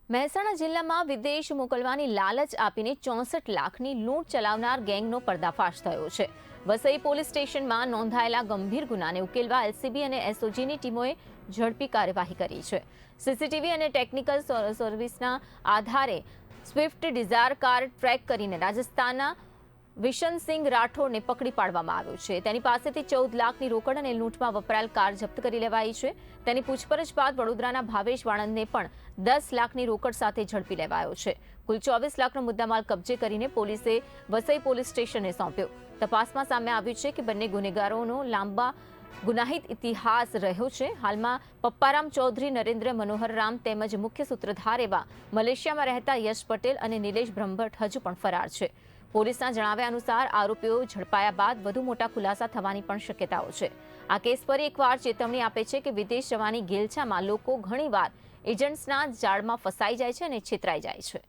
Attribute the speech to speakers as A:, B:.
A: મહેસાણા જિલ્લામાં વિદેશ મોકલવાની લાલચ આપીને 64 લાખની લૂંટ ચલાવનાર ગેંગનો પર્દાફાશ થયો છે। વસઈ પોલીસ સ્ટેશનમાં નોંધાયેલા ગંભીર ગુનાને ઉકેલવા એલસીબી અને એસઓજીની ટીમોએ ઝડપી કાર્યવાહી કરી છે। સીસીટીવી અને ટેકનિકલ સર્વિસના આધારે સ્વિફ્ટ ડિઝાયર કાર ટ્રેક કરીને રાજસ્થાનના વિશનસિંહ રાઠોડને પકડી પાડવામાં આવ્યો છે। તેની પાસેથી 14 લાખની રોકડ અને લૂંટમાં વપરાયેલ કાર જપ્ત કરી લેવાઈ છે। તેની પૂછપરછ બાદ વડોદરાના ભાવેશ વાણંદને પણ 10 લાખની રોકડ સાથે ઝડપી લેવાયો છે। કુલ 24 લાખનો મુદ્દામાલ કબજે કરીને પોલીસે વસઈ પોલીસ સ્ટેશને સોંપ્યો। તપાસમાં સામે આવ્યું છે કે બંને ગુનેગારોનો લાંબા ગુનાહિત ઇતિહાસ રહ્યો છે। હાલમાં પપ્પારામ ચૌધરી, નરેન્દ્ર મનોહર રામ તેમજ મુખ્ય સૂત્રધાર એવા મલેશિયામાં રહેતા યશ પટેલ અને નિલેશ બ્રહ્મભટ્ટ હજુ પણ ફરાર છે। પોલીસના જણાવ્યા અનુસાર આરોપીઓ ઝડપાયા બાદ વધુ મોટા ખુલાસા થવાની પણ શક્યતાઓ છે। આ કેસ ફરી એકવાર ચેતવણી આપે છે કે વિદેશ જવાની ઘેલછામાં લોકો ઘણીવાર એજન્ટ્સના જાળમાં ફસાઈ જાય છે અને છેતરાઈ જાય છે।